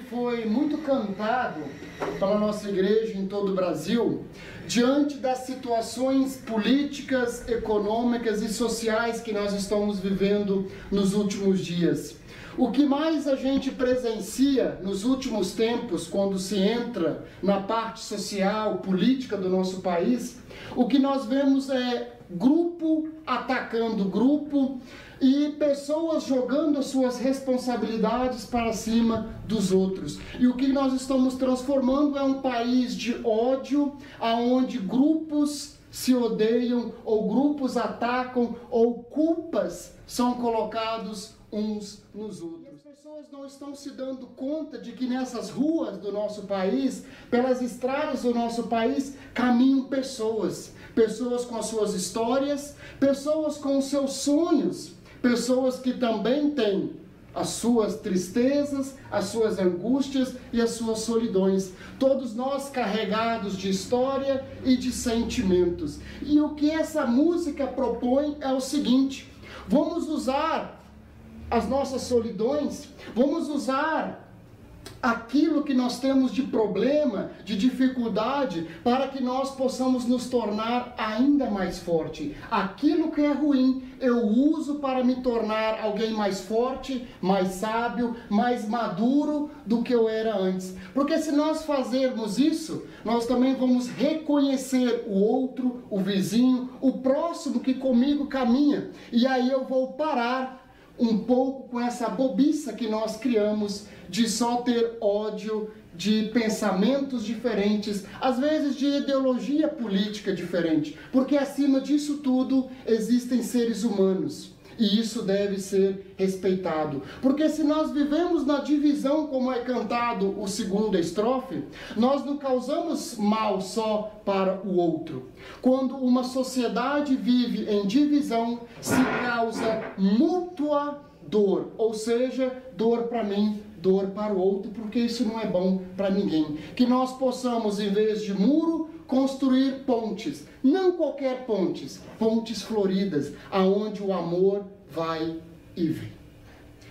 foi muito cantado pela nossa igreja em todo o Brasil, diante das situações políticas, econômicas e sociais que nós estamos vivendo nos últimos dias. O que mais a gente presencia nos últimos tempos, quando se entra na parte social, política do nosso país, o que nós vemos é grupo atacando grupo e pessoas jogando as suas responsabilidades para cima dos outros. E o que nós estamos transformando é um país de ódio, onde grupos se odeiam, ou grupos atacam, ou culpas são colocados uns nos outros. E as pessoas não estão se dando conta de que nessas ruas do nosso país, pelas estradas do nosso país, caminham pessoas. Pessoas com as suas histórias, pessoas com os seus sonhos, pessoas que também têm as suas tristezas, as suas angústias e as suas solidões. Todos nós carregados de história e de sentimentos. E o que essa música propõe é o seguinte: vamos usar as nossas solidões, vamos usar aquilo que nós temos de problema, de dificuldade, para que nós possamos nos tornar ainda mais forte. Aquilo que é ruim, eu uso para me tornar alguém mais forte, mais sábio, mais maduro do que eu era antes. Porque se nós fazermos isso, nós também vamos reconhecer o outro, o vizinho, o próximo que comigo caminha. E aí eu vou parar um pouco com essa bobiça que nós criamos de só ter ódio, de pensamentos diferentes, às vezes de ideologia política diferente, porque acima disso tudo existem seres humanos e isso deve ser respeitado. Porque se nós vivemos na divisão, como é cantado o segunda estrofe, nós não causamos mal só para o outro. Quando uma sociedade vive em divisão, se causa mútua dor, ou seja, dor para mim, dor para o outro, porque isso não é bom para ninguém. Que nós possamos, em vez de muro, construir pontes, não qualquer pontes, pontes floridas, aonde o amor vai e vem.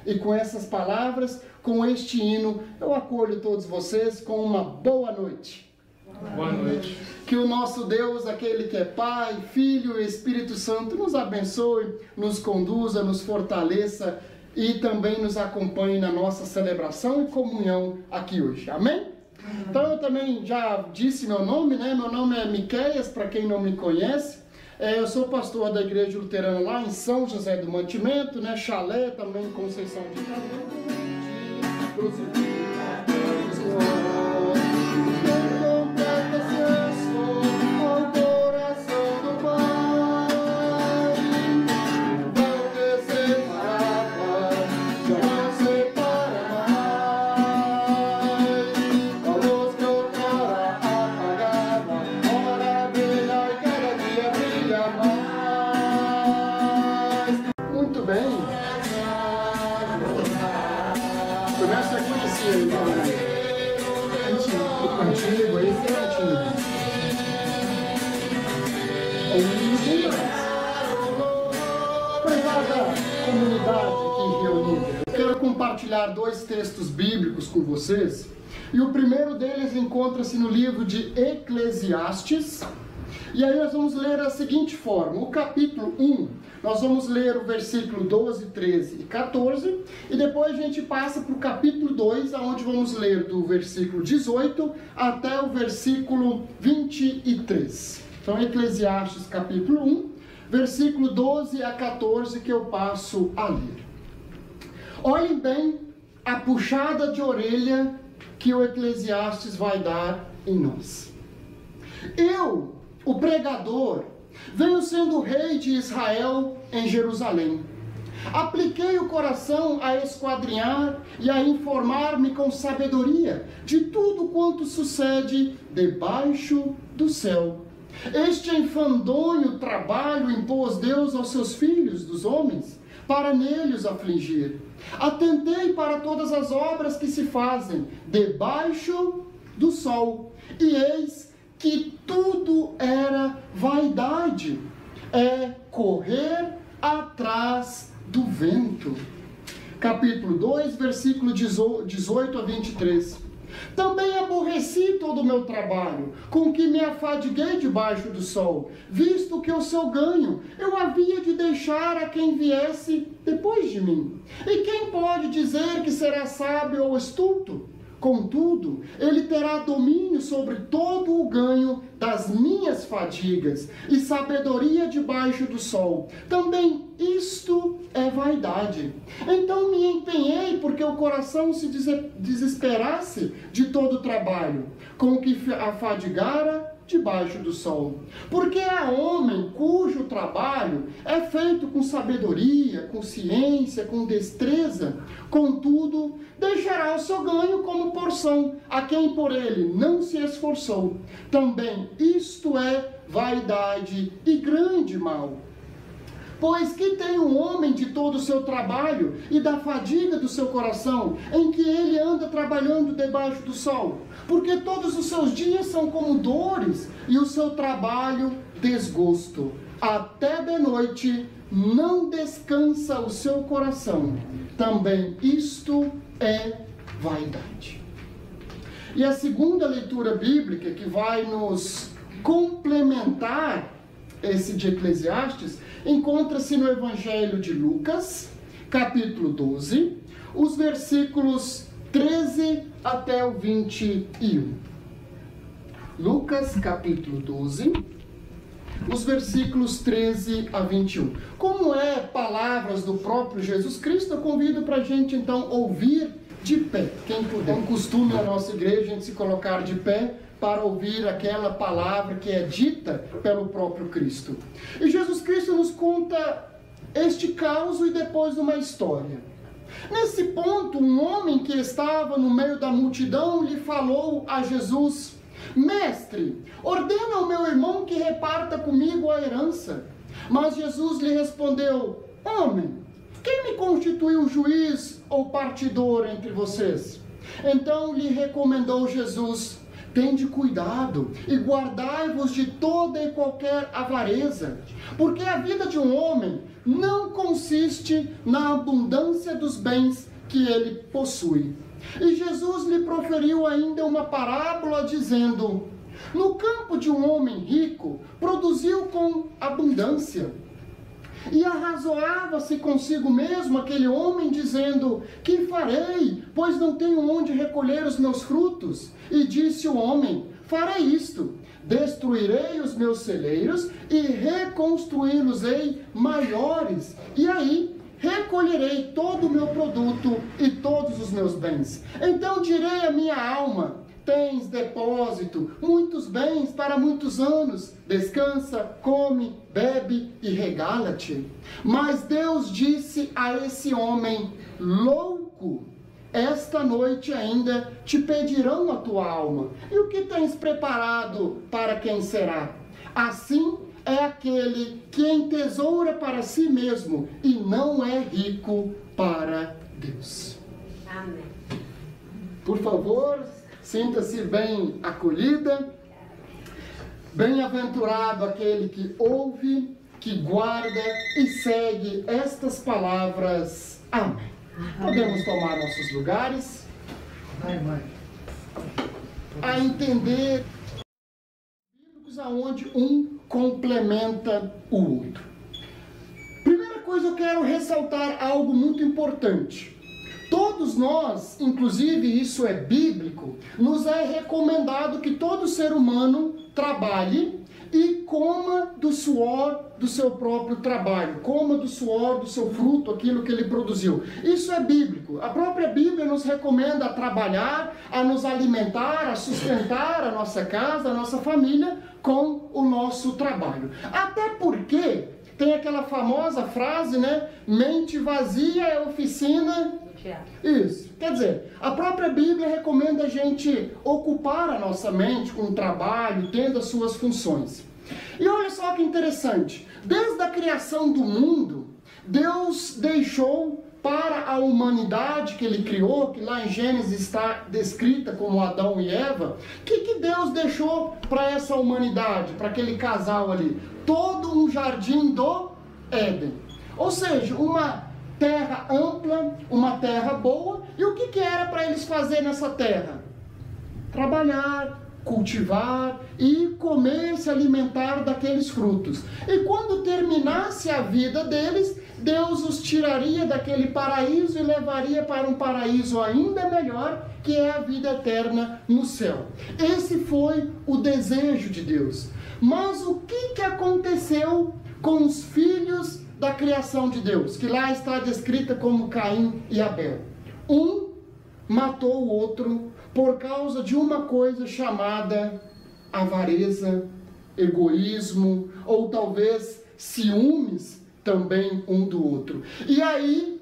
E com essas palavras, com este hino, eu acolho todos vocês com uma boa noite. Boa noite. Que o nosso Deus, aquele que é Pai, Filho e Espírito Santo, nos abençoe, nos conduza, nos fortaleça e também nos acompanhe na nossa celebração e comunhão aqui hoje. Amém? Então eu também já disse meu nome, né? Meu nome é Miqueias, para quem não me conhece. Eu sou pastor da Igreja Luterana lá em São José do Mantimento, né? Chalé, também em Conceição de Itaú. Antigo, esse é antigo. Prezada comunidade aqui reunida, eu quero compartilhar dois textos bíblicos com vocês. E o primeiro deles encontra-se no livro de Eclesiastes. E aí nós vamos ler da seguinte forma: o capítulo 1, nós vamos ler o versículo 12, 13 e 14, e depois a gente passa para o capítulo 2, onde vamos ler do versículo 18 até o versículo 23. Então, Eclesiastes capítulo 1, versículo 12 a 14, que eu passo a ler. Olhem bem a puxada de orelha que o Eclesiastes vai dar em nós. Eu, o pregador, venho sendo rei de Israel em Jerusalém. Apliquei o coração a esquadrinhar e a informar-me com sabedoria de tudo quanto sucede debaixo do céu. Este enfadonho trabalho impôs Deus aos seus filhos dos homens, para neles afligir. Atentei para todas as obras que se fazem debaixo do sol, e eis que tudo era vaidade, é correr atrás do vento. capítulo 2, versículo 18 a 23. Também aborreci todo o meu trabalho, com que me afadiguei debaixo do sol, visto que o seu ganho eu havia de deixar a quem viesse depois de mim. E quem pode dizer que será sábio ou estulto? Contudo, ele terá domínio sobre todo o ganho das minhas fadigas e sabedoria debaixo do sol. Também isto é vaidade. Então me empenhei porque o coração se desesperasse de todo o trabalho, com o que afadigara debaixo do sol. Porque há homem cujo trabalho é feito com sabedoria, com ciência, com destreza, contudo, deixará o seu ganho como porção a quem por ele não se esforçou. Também isto é vaidade e grande mal. Pois que tem um homem de todo o seu trabalho e da fadiga do seu coração, em que ele anda trabalhando debaixo do sol? Porque todos os seus dias são como dores, e o seu trabalho desgosto. Até de noite não descansa o seu coração. Também isto é vaidade. E a segunda leitura bíblica que vai nos complementar esse de Eclesiastes, encontra-se no Evangelho de Lucas, capítulo 12, os versículos 13 até o 21. Lucas, capítulo 12, os versículos 13 a 21. Como é palavras do próprio Jesus Cristo, eu convido para a gente então ouvir de pé. Quem puder, é um costume na nossa igreja a gente se colocar de pé para ouvir aquela palavra que é dita pelo próprio Cristo. E Jesus Cristo nos conta este caos e depois uma história. Nesse ponto, um homem que estava no meio da multidão lhe falou a Jesus: Mestre, ordena ao meu irmão que reparta comigo a herança. Mas Jesus lhe respondeu: Homem, quem me constituiu juiz ou partidor entre vocês? Então lhe recomendou Jesus: Tende cuidado e guardai-vos de toda e qualquer avareza, porque a vida de um homem não consiste na abundância dos bens que ele possui. E Jesus lhe proferiu ainda uma parábola dizendo: No campo de um homem rico produziu com abundância. E arrazoava-se consigo mesmo aquele homem, dizendo: Que farei, pois não tenho onde recolher os meus frutos? E disse o homem: Farei isto: destruirei os meus celeiros e reconstruí-los-ei maiores, e aí recolherei todo o meu produto e todos os meus bens. Então direi à minha alma: Tens depósito, muitos bens para muitos anos. Descansa, come, bebe e regala-te. Mas Deus disse a esse homem: Louco, esta noite ainda te pedirão a tua alma. E o que tens preparado para quem será? Assim é aquele que entesoura para si mesmo e não é rico para Deus. Amém. Por favor, sinta-se bem acolhida. Bem-aventurado aquele que ouve, que guarda e segue estas palavras. Amém. Podemos tomar nossos lugares. Vai, mãe. A entender bíblicos aonde um complementa o outro. Primeira coisa, eu quero ressaltar algo muito importante. Todos nós, inclusive isso é bíblico, nos é recomendado que todo ser humano trabalhe e coma do suor do seu próprio trabalho, coma do suor do seu fruto, aquilo que ele produziu. Isso é bíblico. A própria Bíblia nos recomenda a trabalhar, a nos alimentar, a sustentar a nossa casa, a nossa família com o nosso trabalho. Até porque tem aquela famosa frase, né? Mente vazia é oficina. Isso. Quer dizer, a própria Bíblia recomenda a gente ocupar a nossa mente com o trabalho, tendo as suas funções. E olha só que interessante. Desde a criação do mundo, Deus deixou para a humanidade que Ele criou, que lá em Gênesis está descrita como Adão e Eva, o que Deus deixou para essa humanidade, para aquele casal ali? Todo um jardim do Éden. Ou seja, uma terra ampla, uma terra boa. E o que era para eles fazer nessa terra? Trabalhar, cultivar e comer, se alimentar daqueles frutos. E quando terminasse a vida deles, Deus os tiraria daquele paraíso e levaria para um paraíso ainda melhor, que é a vida eterna no céu. Esse foi o desejo de Deus. Mas o que aconteceu com os filhos da criação de Deus, que lá está descrita como Caim e Abel? Um matou o outro por causa de uma coisa chamada avareza, egoísmo, ou talvez ciúmes também um do outro. E aí,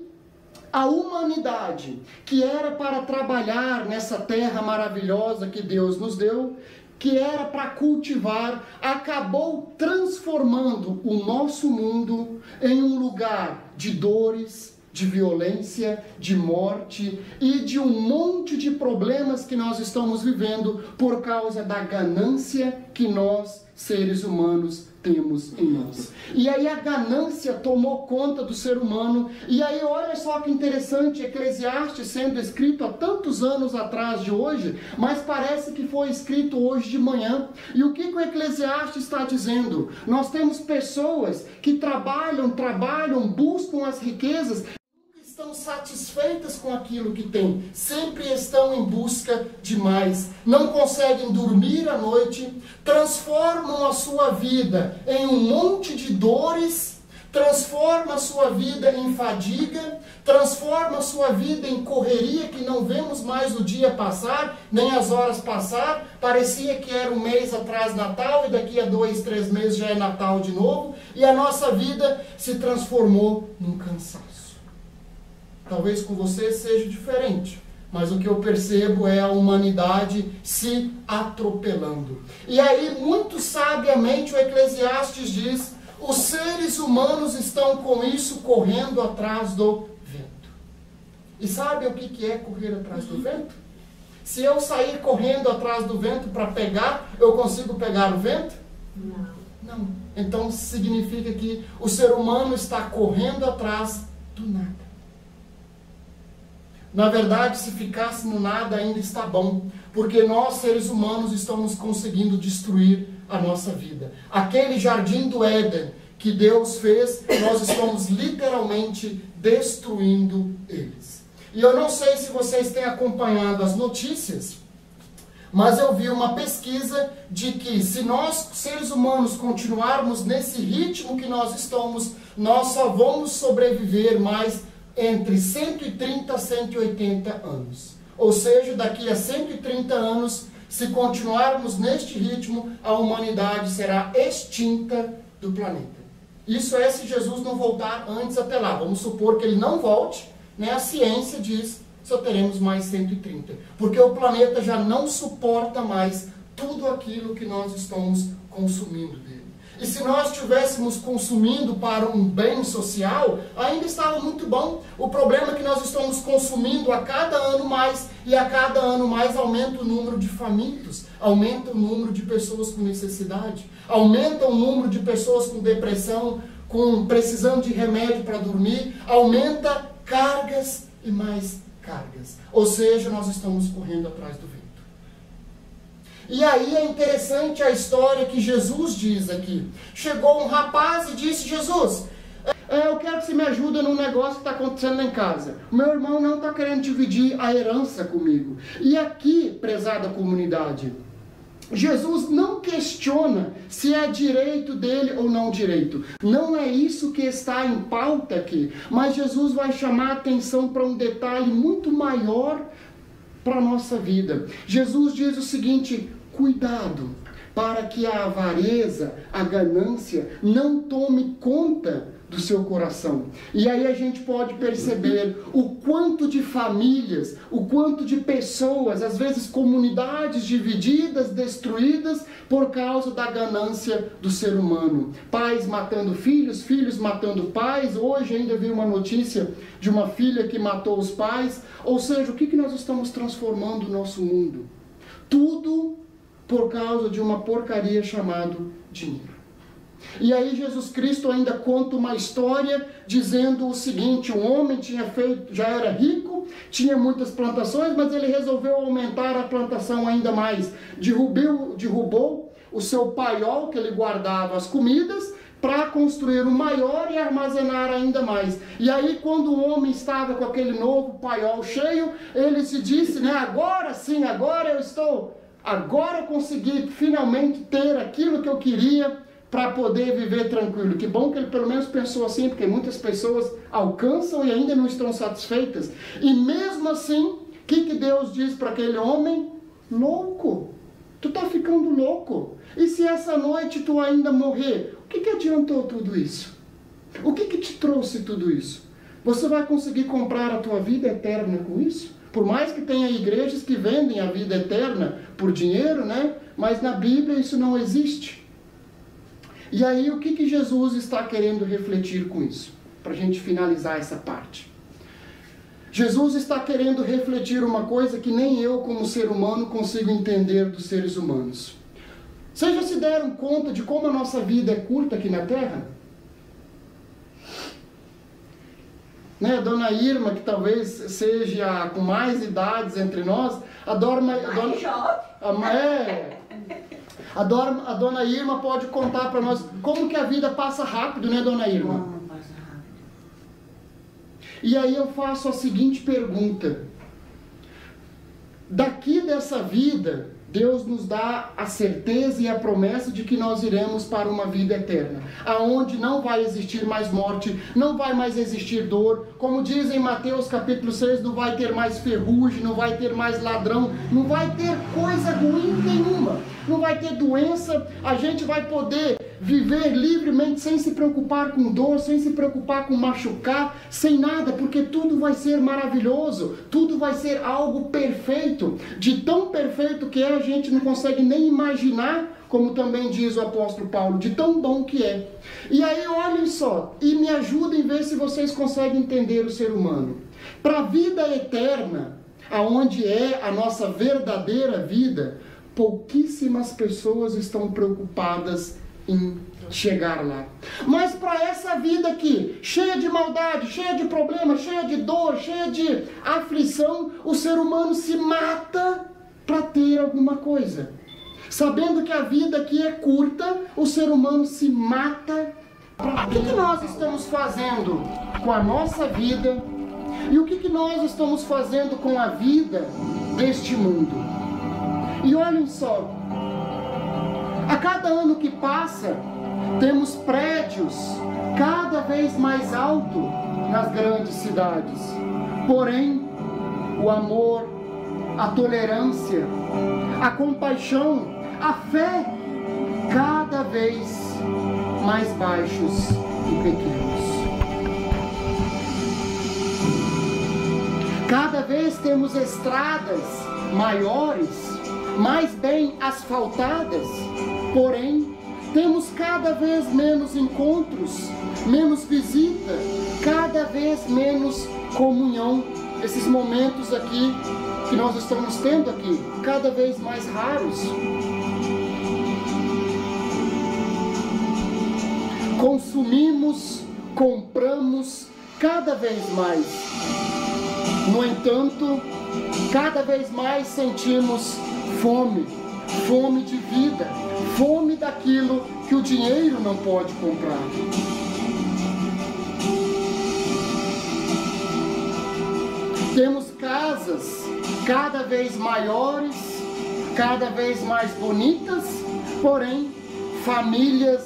a humanidade, que era para trabalhar nessa terra maravilhosa que Deus nos deu, que era para cultivar, acabou transformando o nosso mundo em um lugar de dores, de violência, de morte e de um monte de problemas que nós estamos vivendo por causa da ganância que nós, seres humanos, temos em nós. E aí a ganância tomou conta do ser humano. E aí olha só que interessante, Eclesiastes sendo escrito há tantos anos atrás de hoje, mas parece que foi escrito hoje de manhã. E o que o Eclesiastes está dizendo? Nós temos pessoas que trabalham, buscam as riquezas, estão satisfeitas com aquilo que têm, sempre estão em busca de mais, não conseguem dormir à noite, transformam a sua vida em um monte de dores, transforma a sua vida em fadiga, transforma a sua vida em correria que não vemos mais o dia passar, nem as horas passar. Parecia que era um mês atrás Natal e daqui a 2, 3 meses já é Natal de novo, e a nossa vida se transformou num cansaço. Talvez com você seja diferente, mas o que eu percebo é a humanidade se atropelando. E aí, muito sabiamente, o Eclesiastes diz: os seres humanos estão com isso correndo atrás do vento. E sabe o que é correr atrás do vento? Se eu sair correndo atrás do vento para pegar, eu consigo pegar o vento? Não. Então significa que o ser humano está correndo atrás do nada. Na verdade, se ficasse no nada ainda está bom, porque nós, seres humanos, estamos conseguindo destruir a nossa vida. Aquele jardim do Éden que Deus fez, nós estamos literalmente destruindo eles. E eu não sei se vocês têm acompanhado as notícias, mas eu vi uma pesquisa de que se nós, seres humanos, continuarmos nesse ritmo que nós estamos, nós só vamos sobreviver mais entre 130 a 180 anos. Ou seja, daqui a 130 anos, se continuarmos neste ritmo, a humanidade será extinta do planeta. Isso é se Jesus não voltar antes até lá. Vamos supor que ele não volte, né? A ciência diz que só teremos mais 130. Porque o planeta já não suporta mais tudo aquilo que nós estamos consumindo dele. E se nós estivéssemos consumindo para um bem social, ainda estava muito bom. O problema é que nós estamos consumindo a cada ano mais, e a cada ano mais aumenta o número de famintos, aumenta o número de pessoas com necessidade, aumenta o número de pessoas com depressão, precisando de remédio para dormir, aumenta cargas e mais cargas. Ou seja, nós estamos correndo atrás do vento. E aí é interessante a história que Jesus diz aqui. Chegou um rapaz e disse: Jesus, eu quero que você me ajude num negócio que está acontecendo lá em casa. O meu irmão não está querendo dividir a herança comigo. E aqui, prezada comunidade, Jesus não questiona se é direito dele ou não direito. Não é isso que está em pauta aqui. Mas Jesus vai chamar a atenção para um detalhe muito maior para a nossa vida. Jesus diz o seguinte: cuidado para que a avareza, a ganância não tome conta do seu coração. E aí a gente pode perceber o quanto de famílias, o quanto de pessoas, às vezes comunidades divididas, destruídas por causa da ganância do ser humano. Pais matando filhos, filhos matando pais. Hoje ainda vi uma notícia de uma filha que matou os pais. Ou seja, o que nós estamos transformando o nosso mundo? Tudo por causa de uma porcaria chamada dinheiro. E aí Jesus Cristo ainda conta uma história dizendo o seguinte: um homem já era rico, tinha muitas plantações, mas ele resolveu aumentar a plantação ainda mais. Derrubou o seu paiol que ele guardava as comidas para construir um maior e armazenar ainda mais. E aí, quando o homem estava com aquele novo paiol cheio, ele se disse, né, agora sim, agora eu consegui finalmente ter aquilo que eu queria para poder viver tranquilo. Que bom que ele pelo menos pensou assim, porque muitas pessoas alcançam e ainda não estão satisfeitas. E mesmo assim, o que Deus diz para aquele homem? Louco, tu está ficando louco. E se essa noite tu ainda morrer, o que adiantou tudo isso? O que te trouxe tudo isso? Você vai conseguir comprar a tua vida eterna com isso? Por mais que tenha igrejas que vendem a vida eterna por dinheiro, né? Mas na Bíblia isso não existe. E aí o que Jesus está querendo refletir com isso? Para a gente finalizar essa parte. Jesus está querendo refletir uma coisa que nem eu, como ser humano, consigo entender dos seres humanos. Vocês já se deram conta de como a nossa vida é curta aqui na Terra? Né, a dona Irma, que talvez seja com mais idades entre nós, a dona Irma pode contar para nós como que a vida passa rápido, né, dona Irma? Como passa rápido. E aí eu faço a seguinte pergunta: daqui dessa vida, Deus nos dá a certeza e a promessa de que nós iremos para uma vida eterna, aonde não vai existir mais morte, não vai mais existir dor, como diz em Mateus capítulo 6, não vai ter mais ferrugem, não vai ter mais ladrão, não vai ter coisa ruim nenhuma, não vai ter doença, a gente vai poder viver livremente, sem se preocupar com dor, sem se preocupar com machucar, sem nada, porque tudo vai ser maravilhoso, tudo vai ser algo perfeito, de tão perfeito que a gente não consegue nem imaginar, como também diz o apóstolo Paulo, de tão bom que é. E aí olhem só, e me ajudem a ver se vocês conseguem entender o ser humano. Para a vida eterna, aonde é a nossa verdadeira vida, pouquíssimas pessoas estão preocupadas em chegar lá. Mas para essa vida aqui, cheia de maldade, cheia de problemas, cheia de dor, cheia de aflição, o ser humano se mata para ter alguma coisa. Sabendo que a vida aqui é curta, o ser humano se mata para ter. O que nós estamos fazendo com a nossa vida e o que nós estamos fazendo com a vida deste mundo? E olhem só, a cada ano que passa, temos prédios cada vez mais altos nas grandes cidades. Porém, o amor, a tolerância, a compaixão, a fé, cada vez mais baixos e pequenos. Cada vez temos estradas maiores, mais bem asfaltadas, porém, temos cada vez menos encontros, menos visita, cada vez menos comunhão. Esses momentos aqui que nós estamos tendo aqui, cada vez mais raros. Consumimos, compramos cada vez mais. No entanto, cada vez mais sentimos fome, fome de vida, fome daquilo que o dinheiro não pode comprar. Temos casas cada vez maiores, cada vez mais bonitas, porém famílias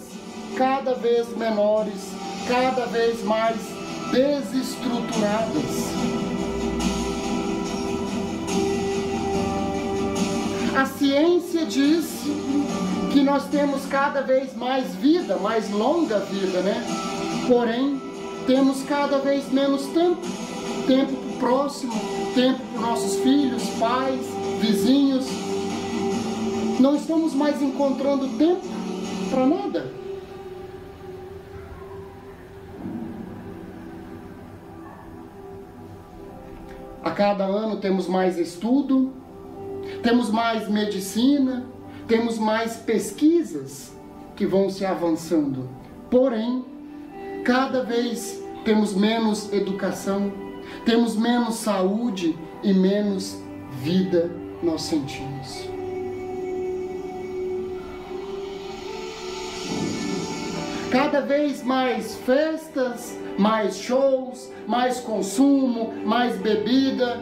cada vez menores, cada vez mais desestruturadas. A ciência diz que nós temos cada vez mais vida, mais longa vida, né? Porém, temos cada vez menos tempo. Tempo para o próximo, tempo para nossos filhos, pais, vizinhos. Não estamos mais encontrando tempo para nada. A cada ano temos mais estudo, temos mais medicina, temos mais pesquisas, que vão se avançando. Porém, cada vez temos menos educação, temos menos saúde e menos vida nós sentimos. Cada vez mais festas, mais shows, mais consumo, mais bebida,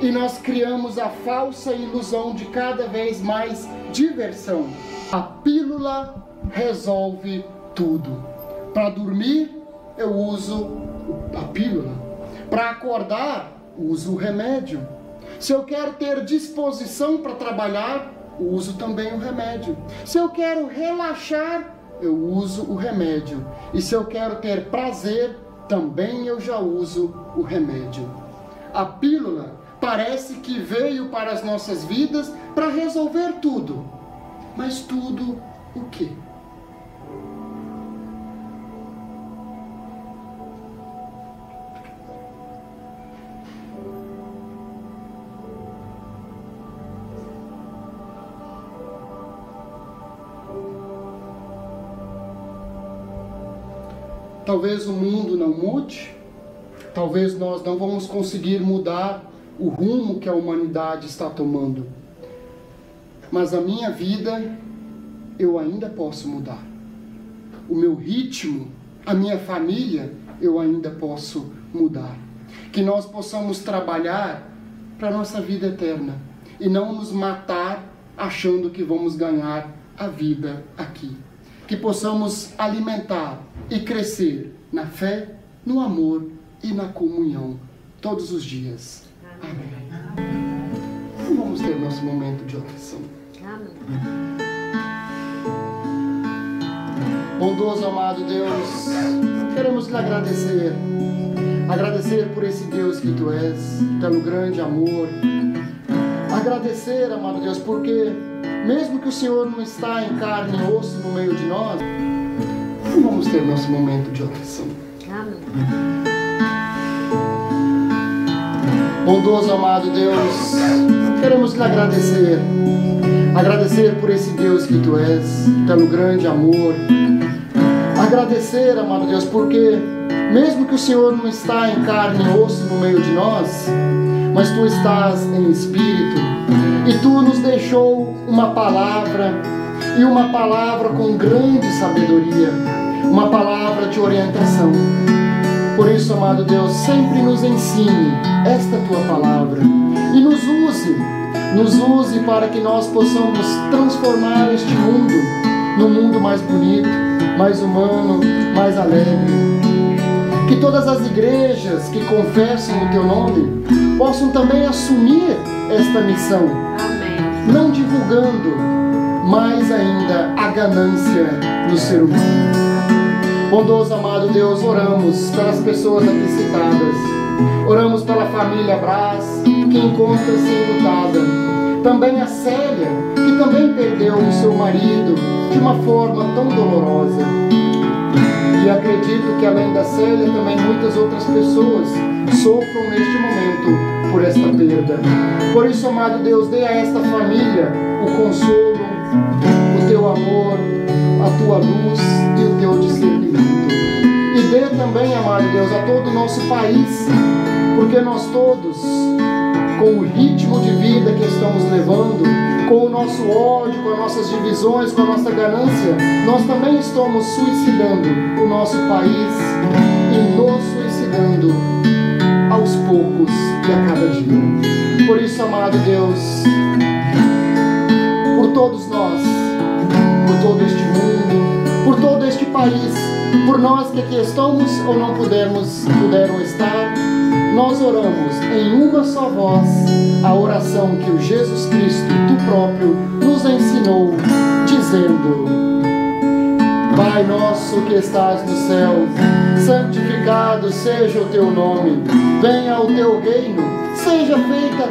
e nós criamos a falsa ilusão de cada vez mais diversão. A pílula resolve tudo. Para dormir, eu uso a pílula. Para acordar, uso o remédio. Se eu quero ter disposição para trabalhar, uso também o remédio. Se eu quero relaxar, eu uso o remédio. E se eu quero ter prazer, também eu já uso o remédio. A pílula parece que veio para as nossas vidas para resolver tudo. Mas tudo o quê? Talvez o mundo não mude, talvez nós não vamos conseguir mudar o rumo que a humanidade está tomando. Mas a minha vida, eu ainda posso mudar. O meu ritmo, a minha família, eu ainda posso mudar. Que nós possamos trabalhar para a nossa vida eterna e não nos matar achando que vamos ganhar a vida aqui. Que possamos alimentar e crescer na fé, no amor e na comunhão todos os dias. Amém. Vamos ter nosso momento de oração. Bondoso, amado Deus, queremos lhe agradecer. Agradecer por esse Deus que tu és, pelo grande amor. Agradecer, amado Deus, porque mesmo que o Senhor não está em carne e osso no meio de nós, vamos ter nosso momento de oração. Amém. Bondoso, amado Deus, queremos lhe agradecer. Agradecer por esse Deus que tu és, pelo grande amor. Agradecer, amado Deus, porque mesmo que o Senhor não está em carne e osso no meio de nós, mas tu estás em espírito, e tu nos deixou uma palavra, e uma palavra com grande sabedoria, uma palavra de orientação. Por isso, amado Deus, sempre nos ensine esta tua palavra e nos use para que nós possamos transformar este mundo num mundo mais bonito, mais humano, mais alegre. Que todas as igrejas que confessam o teu nome possam também assumir esta missão. Amém. Não divulgando mais ainda a ganância no ser humano. Bondoso, amado Deus, oramos pelas pessoas aqui citadas. Oramos pela família Brás, que encontra-se enlutada. Também a Célia, que também perdeu o seu marido de uma forma tão dolorosa. E acredito que além da Célia, também muitas outras pessoas sofram neste momento por esta perda. Por isso, amado Deus, dê a esta família o consolo, o teu amor, a tua luz e o teu discernimento. E dê também, amado Deus, a todo o nosso país, porque nós todos, com o ritmo de vida que estamos levando, com o nosso ódio, com as nossas divisões, com a nossa ganância, nós também estamos suicidando o nosso país e nos suicidando aos poucos e a cada dia. Por isso, amado Deus, por todos nós, por todo este mundo, por todo este país, por nós que aqui estamos ou não puderam estar, nós oramos em uma só voz a oração que o Jesus Cristo, tu próprio, nos ensinou, dizendo: Pai nosso que estás no céu, santificado seja o teu nome, venha o teu reino, seja feita